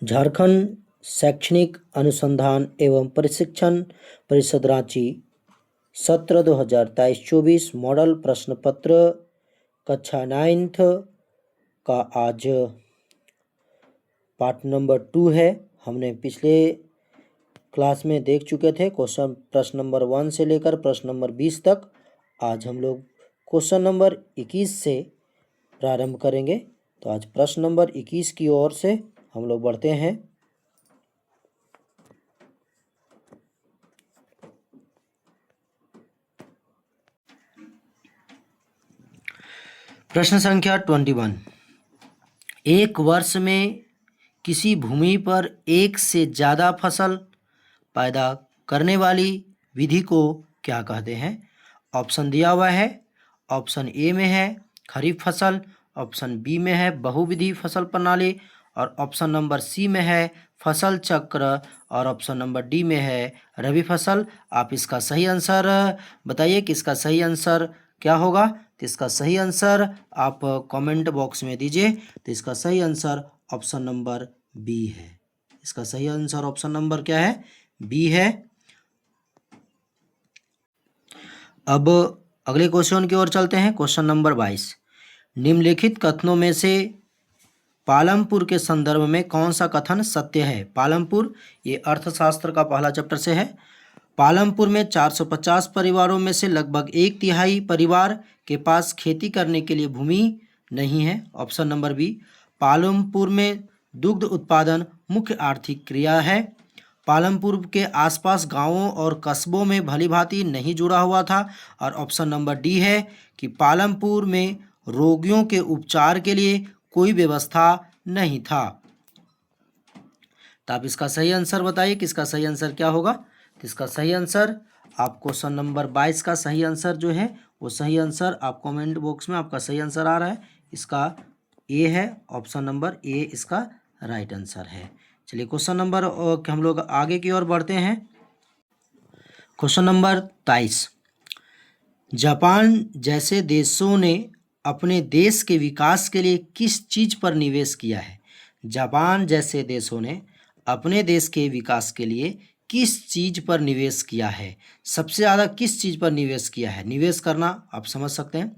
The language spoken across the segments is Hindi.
झारखंड शैक्षणिक अनुसंधान एवं प्रशिक्षण परिषद रांची सत्र 2023-24 मॉडल प्रश्न पत्र कक्षा 9th का आज पार्ट नंबर 2 है। हमने पिछले क्लास में देख चुके थे प्रश्न नंबर 1 से लेकर प्रश्न नंबर 20 तक। आज हम लोग क्वेश्चन नंबर 21 से प्रारंभ करेंगे। तो आज प्रश्न नंबर 21 की ओर से हम लोग बढ़ते हैं। प्रश्न संख्या 21। एक वर्ष में किसी भूमि पर एक से ज़्यादा फसल पैदा करने वाली विधि को क्या कहते हैं? ऑप्शन दिया हुआ है। ऑप्शन ए में है खरीफ फसल, ऑप्शन बी में है बहुविधि फसल प्रणाली, और ऑप्शन नंबर सी में है फसल चक्र, और ऑप्शन नंबर डी में है रबी फसल। आप इसका सही आंसर बताइए कि इसका सही आंसर क्या होगा। तो इसका सही आंसर आप कमेंट बॉक्स में दीजिए। तो इसका सही आंसर ऑप्शन नंबर बी है। इसका सही आंसर ऑप्शन नंबर क्या है? बी है। अब अगले क्वेश्चन की ओर चलते हैं। Question number 22। निम्नलिखित कथनों में से पालमपुर के संदर्भ में कौन सा कथन सत्य है? पालमपुर, ये अर्थशास्त्र का पहला चैप्टर से है। पालमपुर में 450 परिवारों में से लगभग 1/3 परिवार के पास खेती करने के लिए भूमि नहीं है। Option number B. पालमपुर में दुग्ध उत्पादन मुख्य आर्थिक क्रिया है। पालमपुर के आसपास गांवों और कस्बों में भलीभांति नहीं जुड़ा हुआ था। और ऑप्शन नंबर डी है कि पालमपुर में रोगियों के उपचार के लिए कोई व्यवस्था नहीं था। तो आप इसका सही आंसर बताइए कि इसका सही आंसर क्या होगा। तो इसका सही आंसर आप क्वेश्चन नंबर 22 का सही आंसर जो है वो सही आंसर आप कमेंट बॉक्स में आपका सही आंसर आ रहा है। इसका ए है, ऑप्शन नंबर ए इसका राइट आंसर है। चलिए क्वेश्चन नंबर हम लोग आगे की ओर बढ़ते हैं। Question number 23। जापान जैसे देशों ने अपने देश के विकास के लिए किस चीज़ पर निवेश किया है? जापान जैसे देशों ने अपने देश के विकास के लिए किस चीज़ पर निवेश किया है? सबसे ज़्यादा किस चीज़ पर निवेश किया है? निवेश करना आप समझ सकते हैं।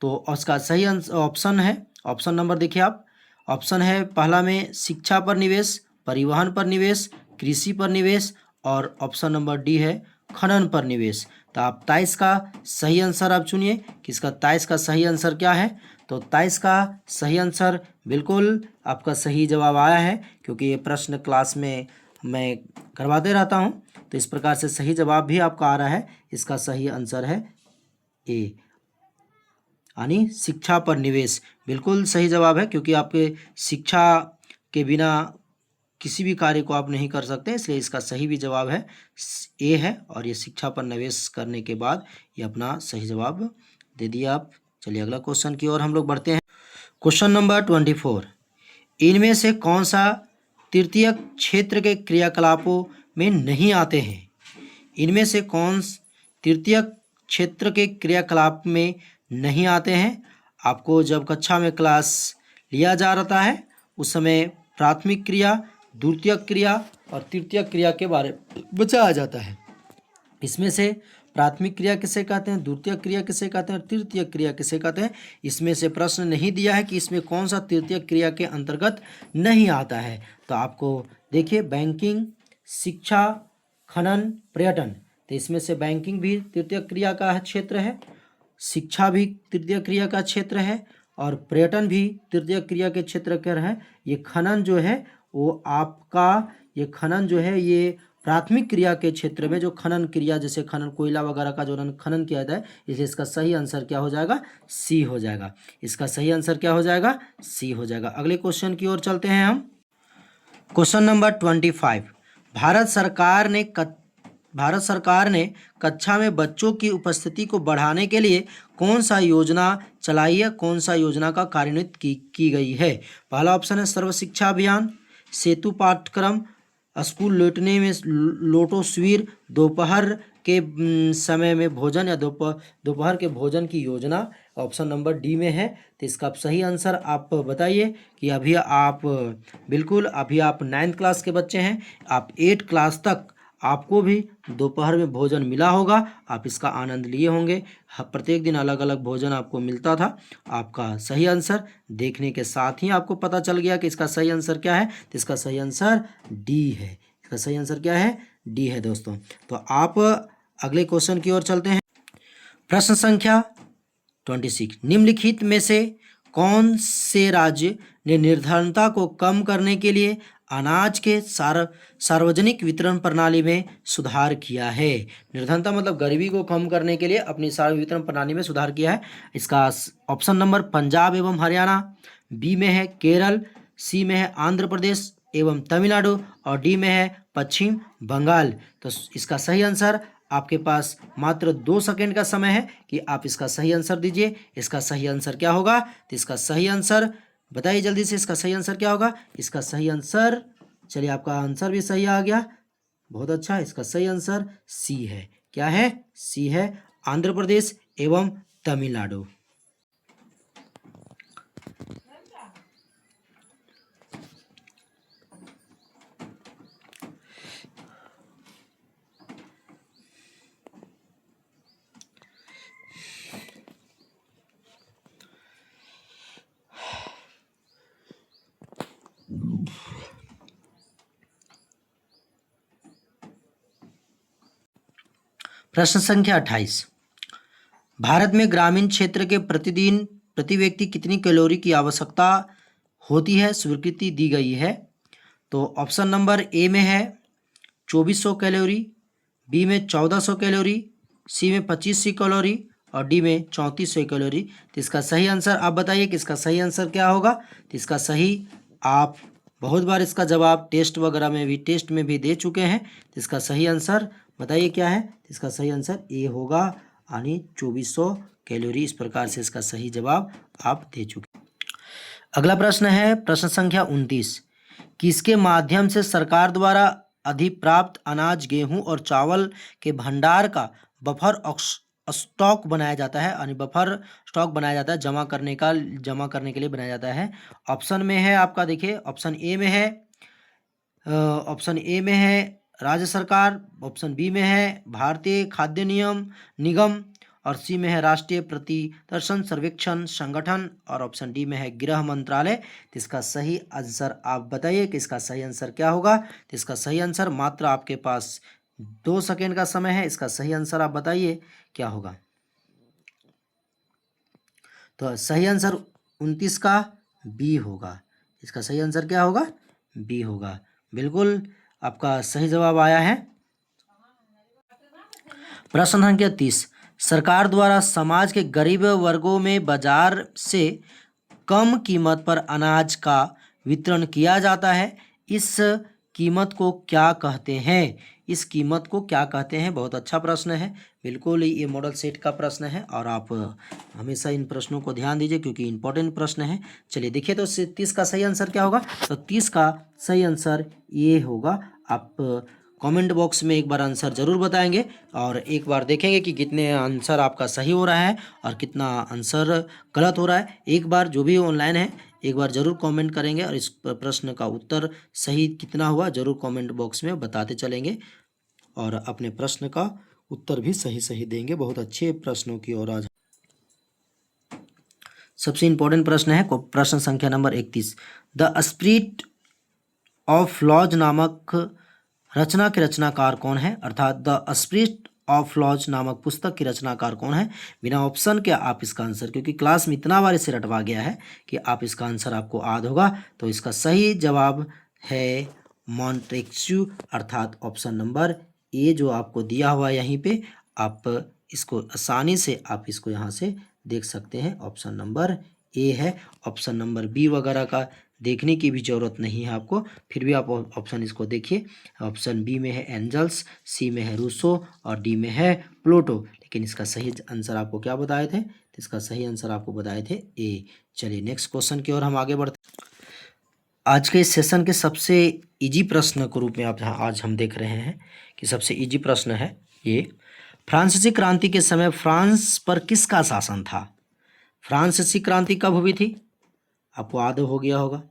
तो उसका सही ऑप्शन है, ऑप्शन नंबर देखिए आप। ऑप्शन है पहला में शिक्षा पर निवेश, परिवहन पर निवेश, कृषि पर निवेश, और ऑप्शन नंबर डी है खनन पर निवेश। तो आप 23 का सही आंसर आप चुनिए कि इसका 23 का सही आंसर क्या है। तो 23 का सही आंसर बिल्कुल आपका सही जवाब आया है, क्योंकि ये प्रश्न क्लास में मैं करवाते रहता हूँ। तो इस प्रकार से सही जवाब भी आपका आ रहा है। इसका सही आंसर है ए, यानी शिक्षा पर निवेश। बिल्कुल सही जवाब है, क्योंकि आपके शिक्षा के बिना किसी भी कार्य को आप नहीं कर सकते, इसलिए इसका सही भी जवाब है ए है। और ये शिक्षा पर निवेश करने के बाद ये अपना सही जवाब दे दिया आप। चलिए अगला क्वेश्चन की ओर हम लोग बढ़ते हैं। Question number 24। इनमें से कौन सा तृतीय क्षेत्र के क्रियाकलापों में नहीं आते हैं? इनमें से कौन तृतीय क्षेत्र के क्रियाकलाप में नहीं आते हैं? आपको जब कक्षा में क्लास लिया जा रहा है उस समय प्राथमिक क्रिया, द्वितीयक क्रिया और तृतीयक क्रिया के बारे में बताया जाता है। इसमें से प्राथमिक क्रिया किसे कहते हैं, द्वितीयक क्रिया किसे कहते हैं और तृतीयक क्रिया किसे कहते हैं? इसमें से प्रश्न नहीं दिया है कि इसमें कौन सा तृतीयक क्रिया के अंतर्गत नहीं आता है। तो आपको देखिए बैंकिंग, शिक्षा, खनन, पर्यटन। तो इसमें से बैंकिंग भी तृतीयक क्रिया का क्षेत्र है, शिक्षा भी तृतीय क्रिया का क्षेत्र है, और पर्यटन भी तृतीय क्रिया के क्षेत्र का है। ये खनन जो है वो आपका, ये खनन जो है ये प्राथमिक क्रिया के क्षेत्र में, जो खनन क्रिया जैसे खनन कोयला वगैरह का जो खनन किया जाता है, इसलिए इसका सही आंसर क्या हो जाएगा? सी हो जाएगा। इसका सही आंसर क्या हो जाएगा? सी हो जाएगा। अगले क्वेश्चन की ओर चलते हैं हम। Question number 25। भारत सरकार ने कक्षा में बच्चों की उपस्थिति को बढ़ाने के लिए कौन सा योजना चलाई है? कौन सा योजना का कार्यान्वित की गई है? पहला ऑप्शन है सर्व शिक्षा अभियान, सेतु पाठ्यक्रम, स्कूल लौटने में लौटो शिविर, दोपहर के समय में भोजन या दोपहर के भोजन की योजना, ऑप्शन नंबर डी में है। तो इसका सही आंसर आप बताइए कि अभी आप बिल्कुल अभी आप 9th क्लास के बच्चे हैं, आप 8 क्लास तक आपको भी दोपहर में भोजन मिला होगा, आप इसका आनंद लिए होंगे। प्रत्येक दिन अलग अलग भोजन आपको मिलता था। आपका सही आंसर देखने के साथ ही आपको पता चल गया कि इसका सही आंसर क्या है। तो इसका सही आंसर डी है। इसका सही आंसर क्या है? डी है दोस्तों। तो आप अगले क्वेश्चन की ओर चलते हैं। प्रश्न संख्या 26, निम्नलिखित में से कौन से राज्य ने निर्धनता को कम करने के लिए अनाज के सार्वजनिक वितरण प्रणाली में सुधार किया है? निर्धनता मतलब गरीबी को कम करने के लिए अपनी सार्वजनिक वितरण प्रणाली में सुधार किया है। इसका ऑप्शन नंबर पंजाब एवं हरियाणा, बी में है केरल, सी में है आंध्र प्रदेश एवं तमिलनाडु और डी में है पश्चिम बंगाल। तो इसका सही आंसर आपके पास मात्र 2 सेकंड का समय है कि आप इसका सही आंसर दीजिए। इसका सही आंसर क्या होगा? तो इसका सही आंसर बताइए जल्दी से, इसका सही आंसर क्या होगा? इसका सही आंसर, चलिए आपका आंसर भी सही आ गया, बहुत अच्छा। इसका सही आंसर सी है। क्या है? सी है, आंध्र प्रदेश एवं तमिलनाडु। प्रश्न संख्या 28, भारत में ग्रामीण क्षेत्र के प्रतिदिन प्रति व्यक्ति कितनी कैलोरी की आवश्यकता होती है? स्वीकृति दी गई है। तो ऑप्शन नंबर ए में है 2400 कैलोरी, बी में 1400 कैलोरी, सी में 2500 कैलोरी और डी में 3400 कैलोरी। तो इसका सही आंसर आप बताइए कि इसका सही आंसर क्या होगा। तो इसका सही, आप बहुत बार इसका जवाब टेस्ट वगैरह में भी, टेस्ट में भी दे चुके हैं। तो इसका सही आंसर बताइए क्या है। इसका सही आंसर ए होगा, यानी 2400 कैलोरी। इस प्रकार से इसका सही जवाब आप दे चुके। अगला प्रश्न है प्रश्न संख्या 29, किसके माध्यम से सरकार द्वारा अधिप्राप्त अनाज, गेहूं और चावल के भंडार का बफर स्टॉक बनाया जाता है, यानी बफर स्टॉक बनाया जाता है, जमा करने के लिए बनाया जाता है। ऑप्शन में है आपका, देखिए ऑप्शन ए में है राज्य सरकार, ऑप्शन बी में है भारतीय खाद्य निगम और सी में है राष्ट्रीय प्रतिदर्शन सर्वेक्षण संगठन और ऑप्शन डी में है गृह मंत्रालय। तो इसका सही आंसर आप बताइए कि इसका सही आंसर क्या होगा। तो इसका सही आंसर, मात्र आपके पास 2 सेकेंड का समय है, इसका सही आंसर आप बताइए क्या होगा। तो सही आंसर 29 का बी होगा। इसका सही आंसर क्या होगा? बी होगा। बिल्कुल आपका सही जवाब आया है। प्रश्न संख्या 30, सरकार द्वारा समाज के गरीब वर्गों में बाजार से कम कीमत पर अनाज का वितरण किया जाता है। इस कीमत को क्या कहते हैं? इस कीमत को क्या कहते हैं? बहुत अच्छा प्रश्न है, बिल्कुल ये मॉडल सेट का प्रश्न है और आप हमेशा इन प्रश्नों को ध्यान दीजिए क्योंकि इंपॉर्टेंट प्रश्न है। चलिए देखिए तो 30 का सही आंसर क्या होगा। तो 30 का सही आंसर ये होगा। आप कमेंट बॉक्स में एक बार आंसर ज़रूर बताएंगे और एक बार देखेंगे कि कितने आंसर आपका सही हो रहा है और कितना आंसर गलत हो रहा है। एक बार जो भी ऑनलाइन है एक बार ज़रूर कमेंट करेंगे और इस प्रश्न का उत्तर सही कितना हुआ ज़रूर कमेंट बॉक्स में बताते चलेंगे और अपने प्रश्न का उत्तर भी सही देंगे। बहुत अच्छे प्रश्नों की ओर आज सबसे इम्पोर्टेंट प्रश्न है प्रश्न संख्या number 31, the spirit of laws नामक रचना के रचनाकार कौन है? अर्थात द स्पिरिट ऑफ लॉज नामक पुस्तक की रचनाकार कौन है? बिना ऑप्शन के आप इसका आंसर, क्योंकि क्लास में इतना बार इसे रटवा गया है कि आप इसका आंसर आपको याद होगा। तो इसका सही जवाब है मॉन्टेस्क्यू, अर्थात ऑप्शन नंबर ए जो आपको दिया हुआ है यहीं पे, आप इसको आसानी से आप इसको यहाँ से देख सकते हैं। ऑप्शन नंबर ए है, ऑप्शन नंबर बी वगैरह का देखने की भी ज़रूरत नहीं है आपको, फिर भी आप ऑप्शन इसको देखिए। ऑप्शन बी में है एंजल्स, सी में है रूसो और डी में है प्लूटो। लेकिन इसका सही आंसर आपको क्या बताए थे? तो इसका सही आंसर आपको बताए थे ए। चलिए नेक्स्ट क्वेश्चन की ओर हम आगे बढ़ते हैं। आज के इस सेशन के सबसे इजी प्रश्न के रूप में आप आज हम देख रहे हैं कि सबसे इजी प्रश्न है ये, फ्रांसीसी क्रांति के समय फ्रांस पर किसका शासन था? फ्रांसीसी क्रांति कब हुई थी? आपको याद हो गया होगा।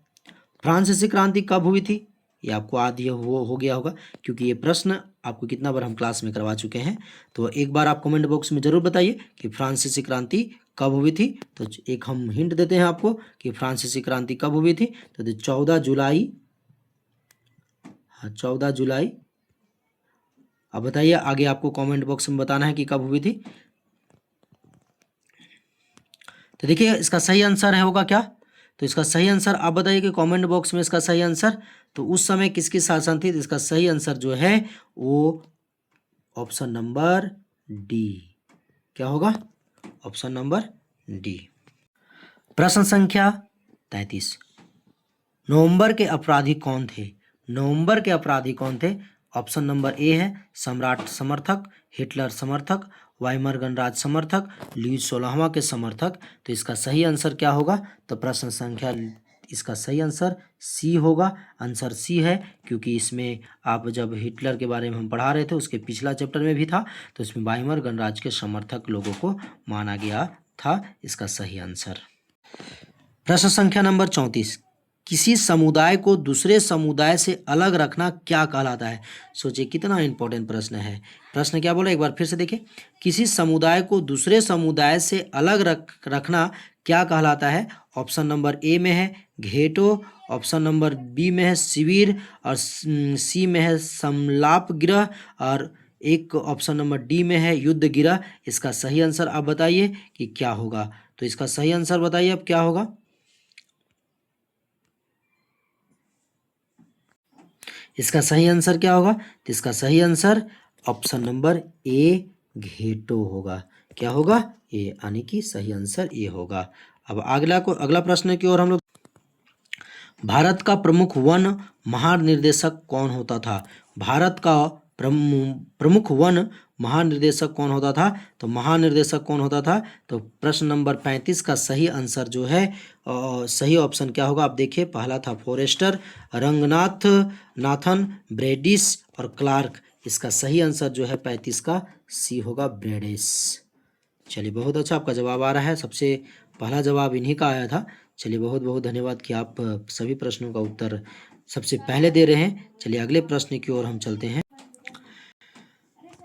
फ्रांसीसी क्रांति कब हुई थी? ये आपको याद हो गया होगा, क्योंकि ये प्रश्न आपको कितना बार हम क्लास में करवा चुके हैं। तो एक बार आप कमेंट बॉक्स में जरूर बताइए कि फ्रांसीसी क्रांति कब हुई थी। तो एक हम हिंट देते हैं आपको कि फ्रांसीसी क्रांति कब हुई थी। तो 14 जुलाई, हाँ 14 जुलाई। अब बताइए, आगे आपको कमेंट बॉक्स में बताना है कि कब हुई थी। तो देखिए इसका सही आंसर है होगा क्या? तो इसका सही आंसर आप बताइए कि कमेंट बॉक्स में इसका सही आंसर। तो उस समय किसकी शासन थी? तो इसका सही आंसर जो है वो ऑप्शन नंबर डी। क्या होगा? Option number D. प्रश्न संख्या 33। नवंबर के अपराधी कौन थे? नवंबर के अपराधी कौन थे? ऑप्शन नंबर ए है सम्राट समर्थक, हिटलर समर्थक, वाइमर गणराज्य समर्थक, लुईस 16वां के समर्थक। तो इसका सही आंसर क्या होगा? तो प्रश्न संख्या इसका सही आंसर सी होगा। आंसर सी है, क्योंकि इसमें आप जब हिटलर के बारे में हम पढ़ा रहे थे उसके पिछला चैप्टर में भी था, तो इसमें वाइमर गणराज्य के समर्थक लोगों को माना गया था। इसका सही आंसर। प्रश्न संख्या नंबर 34। किसी समुदाय को दूसरे समुदाय से अलग रखना क्या कहलाता है? सोचिए कितना इंपॉर्टेंट प्रश्न है। प्रश्न क्या बोला, एक बार फिर से देखिए। किसी समुदाय को दूसरे समुदाय से अलग रखना क्या कहलाता है? ऑप्शन नंबर ए में है घेटो, ऑप्शन नंबर बी में है शिविर, और सी में है समलाप गृह, और एक ऑप्शन नंबर डी में है युद्ध गृह। इसका सही आंसर आप बताइए कि क्या होगा। तो इसका सही आंसर बताइए अब क्या होगा। इसका सही आंसर क्या होगा? तो इसका सही answer option number A ghetto होगा। क्या होगा? ए, यानी कि सही आंसर ए होगा। अब अगला प्रश्न की ओर हम लोग। भारत का प्रमुख वन महानिर्देशक कौन होता था? भारत का प्रमुख वन महानिर्देशक कौन होता था? तो महानिर्देशक कौन होता था? तो प्रश्न नंबर 35 का सही आंसर जो है सही ऑप्शन क्या होगा? आप देखिए, पहला था फॉरेस्टर, रंगनाथ नाथन, ब्रेडिस और क्लार्क। इसका सही आंसर जो है 35 का सी होगा, ब्रेडिस। चलिए बहुत अच्छा, आपका जवाब आ रहा है। सबसे पहला जवाब इन्हीं का आया था। चलिए बहुत बहुत धन्यवाद कि आप सभी प्रश्नों का उत्तर सबसे पहले दे रहे हैं। चलिए अगले प्रश्न की ओर हम चलते हैं।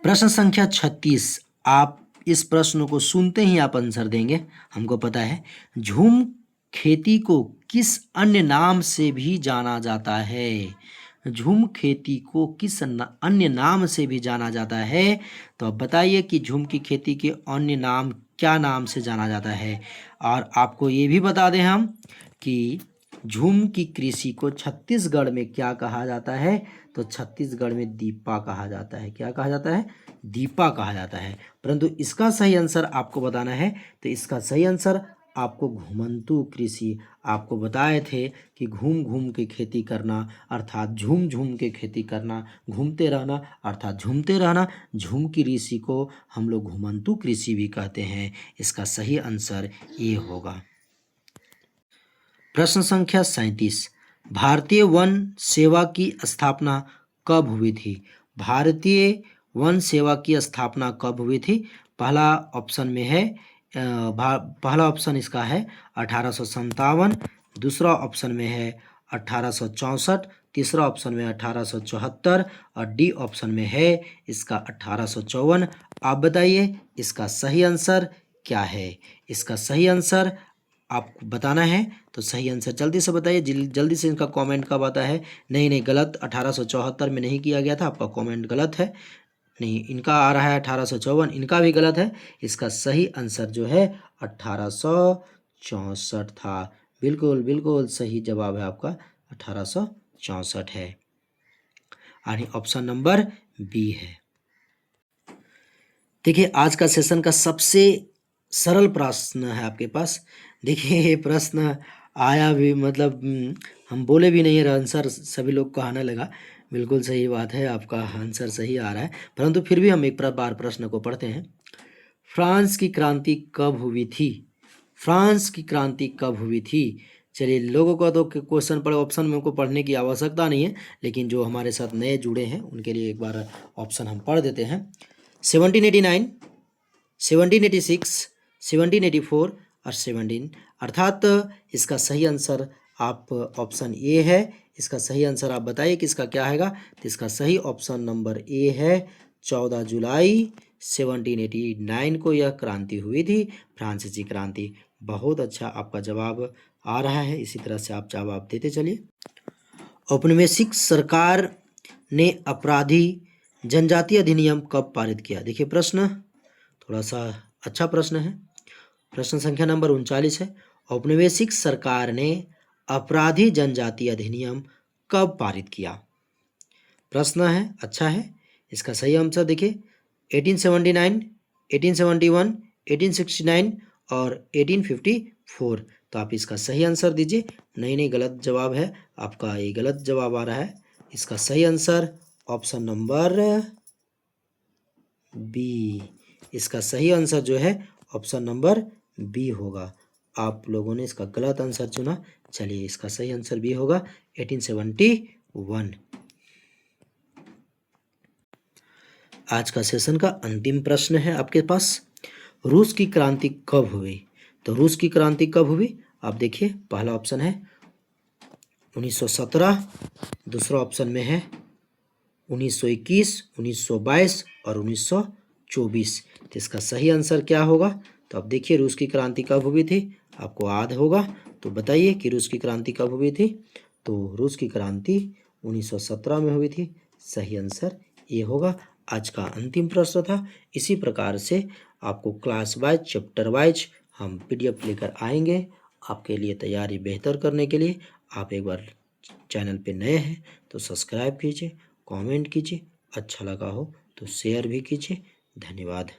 प्रश्न संख्या 36। आप इस प्रश्न को सुनते ही आप आंसर देंगे, हमको पता है। झूम खेती को किस अन्य नाम से भी जाना जाता है? झूम खेती को किस अन्य नाम से भी जाना जाता है? तो अब बताइए कि झूम की खेती के अन्य नाम क्या नाम से जाना जाता है। और आपको ये भी बता दें हम कि झूम की कृषि को छत्तीसगढ़ में क्या कहा जाता है? तो छत्तीसगढ़ में दीपा कहा जाता है। क्या कहा जाता है? दीपा कहा जाता है। परंतु इसका सही आंसर आपको बताना है। तो इसका सही आंसर आपको घुमंतू कृषि, आपको बताए थे कि घूम घूम के खेती करना अर्थात झूम झूम के खेती करना, घूमते रहना अर्थात झूमते रहना। झूम की कृषि को हम लोग घुमंतू कृषि भी कहते हैं। इसका सही आंसर ये होगा। प्रश्न संख्या 37। भारतीय वन सेवा की स्थापना कब हुई थी? भारतीय वन सेवा की स्थापना कब हुई थी? पहला ऑप्शन में है पहला ऑप्शन इसका है 1857, दूसरा ऑप्शन में है 1864, तीसरा ऑप्शन में 1874 और डी ऑप्शन में है इसका 1854। आप बताइए इसका सही आंसर क्या है? इसका सही आंसर आपको बताना है। तो सही आंसर जल्दी से बताइए, जल्दी से इनका कमेंट कब आता है। नहीं गलत, 1874 में नहीं किया गया था, आपका कमेंट गलत है। नहीं, इनका आ रहा है 1854, इनका भी गलत है। इसका सही आंसर जो है 1864 था। बिल्कुल बिल्कुल सही जवाब है आपका, 1864 है, यानी ऑप्शन नंबर बी है। देखिए आज का सेशन का सबसे सरल प्रश्न है आपके पास। देखिए ये प्रश्न आया भी, मतलब हम बोले भी नहीं, आंसर सभी लोग को आने लगा। बिल्कुल सही बात है, आपका आंसर सही आ रहा है। परंतु फिर भी हम एक बार प्रश्न को पढ़ते हैं। फ्रांस की क्रांति कब हुई थी? फ्रांस की क्रांति कब हुई थी? चलिए लोगों को तो क्वेश्चन पर ऑप्शन में को पढ़ने की आवश्यकता नहीं है, लेकिन जो हमारे साथ नए जुड़े हैं उनके लिए एक बार ऑप्शन हम पढ़ देते हैं। 1789, 1786, 1784 और 17, अर्थात इसका सही आंसर आप ऑप्शन ए है। इसका सही आंसर आप बताइए कि इसका क्या आएगा। तो इसका सही ऑप्शन नंबर ए है। 14 जुलाई 1789 को यह क्रांति हुई थी, फ्रांसीसी क्रांति। बहुत अच्छा आपका जवाब आ रहा है, इसी तरह से आप जवाब देते चलिए। औपनिवेशिक सरकार ने अपराधी जनजाति अधिनियम कब पारित किया। देखिए प्रश्न थोड़ा सा अच्छा प्रश्न है। प्रश्न संख्या नंबर 39 है। औपनिवेशिक सरकार ने अपराधी जनजाति अधिनियम कब पारित किया। प्रश्न है, अच्छा है। इसका सही आंसर देखिए 1879, 1871, 1869 और 1854। तो आप इसका सही आंसर दीजिए। नहीं, गलत जवाब है आपका, ये गलत जवाब आ रहा है। इसका सही आंसर ऑप्शन नंबर बी। इसका सही आंसर जो है ऑप्शन नंबर बी होगा। आप लोगों ने इसका गलत आंसर चुना। चलिए इसका सही आंसर बी होगा 1871। आज का सेशन का अंतिम प्रश्न है आपके पास। रूस की क्रांति कब हुई। तो रूस की क्रांति कब हुई आप देखिए। पहला ऑप्शन है 1917, दूसरा ऑप्शन में है 1921, 1922 और 1924। तो इसका सही आंसर क्या होगा। तो आप देखिए रूस की क्रांति कब हुई थी, आपको याद होगा तो बताइए कि रूस की क्रांति कब हुई थी। तो रूस की क्रांति 1917 में हुई थी। सही आंसर ये होगा। आज का अंतिम प्रश्न था। इसी प्रकार से आपको क्लास वाइज, चैप्टर वाइज हम पीडीएफ लेकर आएंगे आपके लिए तैयारी बेहतर करने के लिए। आप एक बार चैनल पे नए हैं तो सब्सक्राइब कीजिए, कमेंट कीजिए, अच्छा लगा हो तो शेयर भी कीजिए। धन्यवाद।